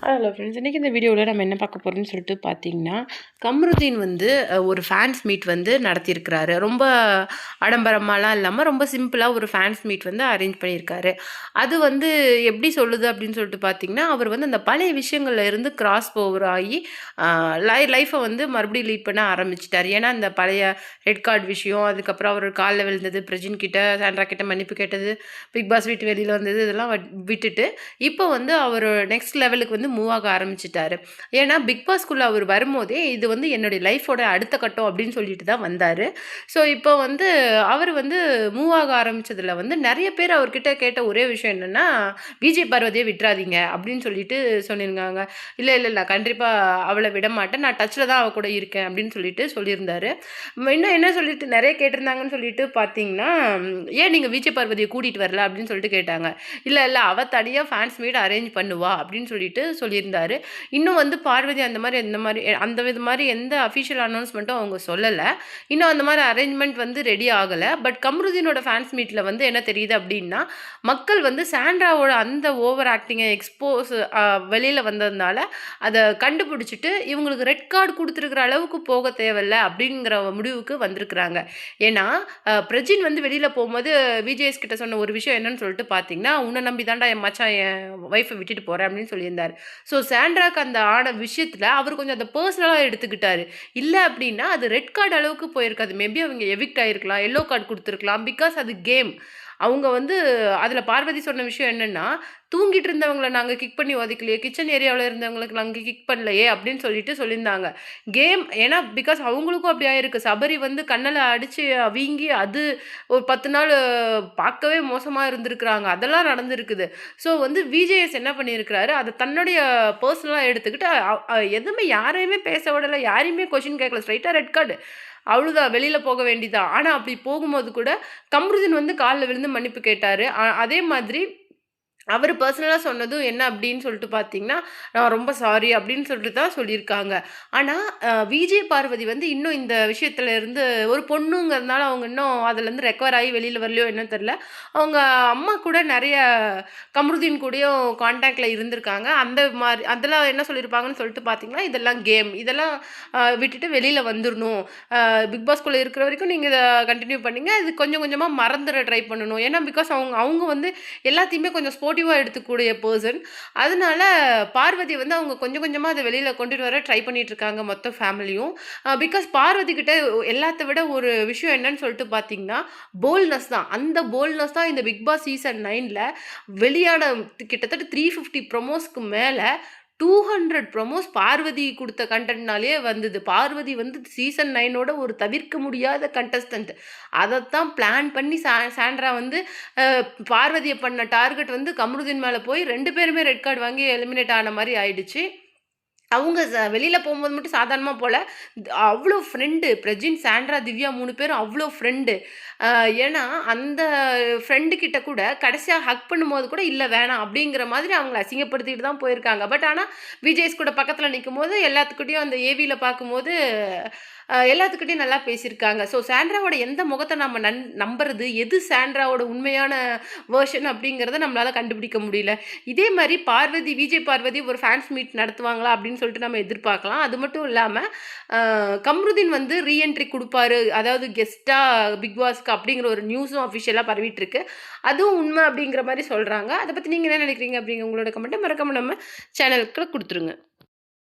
Hello friends. இன்றைக்கி இந்த வீடியோவில் நம்ம என்ன பார்க்க போகிறோம்னு சொல்லிட்டு பார்த்தீங்கன்னா, கம்ருதீன் வந்து ஒரு ஃபேன்ஸ் மீட் வந்து நடத்தியிருக்கிறாரு. ரொம்ப ஆடம்பரமாலாம் இல்லாமல் ரொம்ப சிம்பிளாக ஒரு ஃபேன்ஸ் மீட் வந்து அரேஞ்ச் பண்ணியிருக்காரு. அது வந்து எப்படி சொல்லுது அப்படின்னு சொல்லிட்டு பார்த்தீங்கன்னா, அவர் வந்து அந்த பழைய விஷயங்கள்ல இருந்து கிராஸ் ஓவர் ஆகி லைஃப்பை வந்து மறுபடியும் லீட் பண்ண ஆரம்பிச்சிட்டார். ஏன்னா அந்த பழைய ரெட் கார்டு விஷயம், அதுக்கப்புறம் அவர் காலில் விழுந்தது, பிரஜின் கிட்ட சாண்ட்ரா கிட்ட மன்னிப்பு கேட்டது, பிக் பாஸ் வீட்டு வெளியில் வந்தது, இதெல்லாம் விட்டுட்டு இப்போ வந்து அவர் நெக்ஸ்ட் லெவலுக்கு வந்து மூவ் ஆக ஆரம்பிச்சிட்டாரு. ஏன்னா பிக் பாஸ்க்குள்ளே அவர் வரும்போதே இது வந்து என்னுடைய லைஃபோட அடுத்த கட்டம் அப்படின்னு சொல்லிட்டு தான் வந்தார். ஸோ இப்போ வந்து அவர் வந்து மூவ் ஆக ஆரம்பித்ததில் வந்து நிறைய பேர் அவர்கிட்ட கேட்ட ஒரே விஷயம் என்னென்னா, விஜய் பார்வதியை விட்டுறாதீங்க அப்படின்னு சொல்லிட்டு சொல்லியிருந்தாங்க. இல்லை இல்லை இல்லை, கண்டிப்பாக அவளை விட மாட்டேன், நான் டச்சில் தான் அவள் கூட இருக்கேன் அப்படின்னு சொல்லிட்டு சொல்லியிருந்தாரு. இன்னும் என்ன சொல்லிட்டு நிறைய கேட்டிருந்தாங்கன்னு சொல்லிட்டு பார்த்தீங்கன்னா, ஏன் நீங்கள் விஜய் பார்வதியை கூட்டிகிட்டு வரல அப்படின்னு சொல்லிட்டு கேட்டாங்க. இல்லை இல்லை, அவள் தனியாக ஃபேன்ஸ் மீட் அரேஞ்ச் பண்ணுவா அப்படின்னு சொல்லிட்டு சொல்லியிருந்தாரு. இன்னும் வந்து பார்வதி அந்த மாதிரி இது மாதிரி எந்த அஃபிஷியல் அனௌன்ஸ்மெண்ட்டும் அவங்க சொல்லலை. இன்னும் அந்த மாதிரி அரேஞ்ச்மெண்ட் வந்து ரெடி ஆகலை. பட் கம்ருதீனோட ஃபேன்ஸ் மீட்டில் வந்து என்ன தெரியுது அப்படின்னா, மக்கள் வந்து சாண்ட்ராவோட அந்த ஓவர் ஆக்டிங்கை எக்ஸ்போஸ் வெளியில் வந்ததுனால அதை கண்டுபிடிச்சிட்டு இவங்களுக்கு ரெட் கார்டு கொடுத்துருக்குற அளவுக்கு போக தேவையில்ல அப்படிங்கிற முடிவுக்கு வந்திருக்கிறாங்க. ஏன்னா பிரஜின் வந்து வெளியில் போகும்போது விஜேஎஸ் கிட்ட சொன்ன ஒரு விஷயம் என்னன்னு சொல்லிட்டு பார்த்தீங்கன்னா, உன்னை நம்பி தாண்டா என் மச்சான் என் ஒய்ஃபை விட்டுட்டு போகிறேன் அப்படின்னு சொல்லியிருந்தார். ஸோ சாண்ட்ராக்கு அந்த ஆன விஷயத்தில் அவர் கொஞ்சம் அதை பர்சனலாக எடுத்துக்கிட்டாரு. இல்லை அப்படின்னா அது ரெட் கார்டு அளவுக்கு போயிருக்காது. மேபி அவங்க எவிக்ட் ஆகிருக்கலாம், எல்லோ கார்டு கொடுத்துருக்கலாம். பிகாஸ் அது கேம். அவங்க வந்து அதில் பார்வதி சொன்ன விஷயம் என்னென்னா, தூங்கிட்டு இருந்தவங்களை நாங்கள் கிக் பண்ணி ஒதுக்கலையே, கிச்சன் ஏரியாவில் இருந்தவங்களுக்கு நாங்கள் கிக் பண்ணலையே அப்படின்னு சொல்லிட்டு சொல்லியிருந்தாங்க. கேம். ஏன்னா பிகாஸ் அவங்களுக்கும் அப்படி ஆயிருக்கு. சபரி வந்து கண்ணில் அடித்து வீங்கி அது ஒரு 10 நாள் பார்க்கவே மோசமாக இருந்திருக்கிறாங்க. அதெல்லாம் நடந்திருக்குது. ஸோ வந்து விஜேஎஸ் என்ன பண்ணியிருக்கிறாரு, அதை தன்னுடைய பர்சனலாக எடுத்துக்கிட்டு எதுவுமே யாரையுமே பேச விடலை, யாரையுமே கொஷின் கேட்கல, ஸ்ட்ரைட்டாக ரெட் கார்டு அவ்வளோதான், வெளியில் போக வேண்டிதான். ஆனால் அப்படி போகும்போது கூட கம்ருதீன் வந்து காலில் விழுந்து மன்னிப்பு கேட்டார். அதே மாதிரி அவர் பர்சனலாக சொன்னதும் என்ன அப்படின்னு சொல்லிட்டு பார்த்தீங்கன்னா, நான் ரொம்ப சாரி அப்படின்னு சொல்லிட்டு தான் சொல்லியிருக்காங்க. ஆனால் விஜய் பார்வதி வந்து இன்னும் இந்த விஷயத்துல இருந்து ஒரு பொண்ணுங்கிறதுனால அவங்க இன்னும் அதுலேருந்து ரெக்கவர் ஆகி வெளியில் வரலையோ என்னன்னு தெரில. அவங்க அம்மா கூட நிறைய கம்ருதீன் கூடயும் கான்டாக்டில் இருந்திருக்காங்க. அந்த மாதிரி அதெல்லாம் என்ன சொல்லியிருப்பாங்கன்னு சொல்லிட்டு பார்த்தீங்கன்னா, இதெல்லாம் கேம், இதெல்லாம் விட்டுட்டு வெளியில் வந்துடணும், பிக் பாஸ்குள்ளே இருக்கிற வரைக்கும் நீங்கள் இதை கண்டினியூ பண்ணிங்க, இது கொஞ்சம் கொஞ்சமாக மறந்துட ட்ரை பண்ணணும். ஏன்னா பிகாஸ் அவங்க வந்து எல்லாத்தையுமே கொஞ்சம் ஸ்போர்ட்டிவாக எடுத்துக்கூடிய பர்சன். அதனால பார்வதி வந்து அவங்க கொஞ்சம் கொஞ்சமாக அதை வெளியில் கொண்டுட்டு வர ட்ரை பண்ணிட்டு இருக்காங்க மொத்த ஃபேமிலியும். பிகாஸ் பார்வதி கிட்ட எல்லாத்த விட ஒரு விஷயம் என்னன்னு சொல்லிட்டு பார்த்தீங்கன்னா, போல்ட்னஸ் தான். அந்த போல்ட்னஸ் தான் இந்த பிக் பாஸ் சீசன் 9ல் வெளியான கிட்டத்தட்ட 350 ப்ரொமோஸ்க்கு மேலே 200 ப்ரொமோஸ் பார்வதி கொடுத்த கண்டென்ட்னாலே வந்தது. பார்வதி வந்து சீசன் 9ஓட ஒரு தவிர்க்க முடியாத கண்டஸ்டன்ட். அதைத்தான் பிளான் பண்ணி சாண்ட்ரா வந்து பார்வதியை பண்ண டார்கெட் வந்து கம்ருதீன் மேலே போய் 2 பேருமே ரெட் கார்டு வாங்கி எலிமினேட் ஆன மாதிரி ஆயிடுச்சு. அவங்க வெளியில் போகும்போது மட்டும் சாதாரணமாக போல, அவ்வளோ ஃப்ரெண்டு. பிரஜின், சாண்ட்ரா, திவ்யா 3 பேரும் அவ்வளோ ஃப்ரெண்டு. ஏன்னா அந்த ஃப்ரெண்டு கிட்ட கூட கடைசியாக ஹக் பண்ணும்போது கூட இல்லை வேணாம் அப்படிங்கிற மாதிரி அவங்கள அசிங்கப்படுத்திட்டு தான் போயிருக்காங்க. பட் ஆனால் விஜேஸ் கூட பக்கத்தில் நிற்கும்போது எல்லாத்துக்கிட்டையும் அந்த ஏவியில் பார்க்கும்போது எல்லாத்துக்கிட்டையும் நல்லா பேசியிருக்காங்க. ஸோ சாண்ட்ராவோட எந்த முகத்தை நம்ம நம்புறது, எது சாண்ட்ராவோட உண்மையான வேர்ஷன் அப்படிங்கிறத நம்மளால் கண்டுபிடிக்க முடியல. இதே மாதிரி விஜய் பார்வதி ஒரு ஃபேன்ஸ் மீட் நடத்துவாங்களா அப்படின்னு சொல்லிட்டு நம்ம எதிர்பார்க்கலாம். அது மட்டும் இல்லாமல் கம்ருதீன் வந்து ரீஎன்ட்ரி கொடுப்பாரு, அதாவது கெஸ்ட்டாக பிக் பாஸ்க்கு அப்படிங்கிற ஒரு நியூஸும் அஃபிஷியலாக பரவிட்டு இருக்கு. அதுவும் உண்மை அப்படிங்கிற மாதிரி சொல்கிறாங்க. அதை பற்றி நீங்கள் என்ன நினைக்கிறீங்க அப்படிங்கிற உங்களோட கமெண்ட்டை மறக்காம நம்ம சேனலுக்கு கொடுத்துருங்க.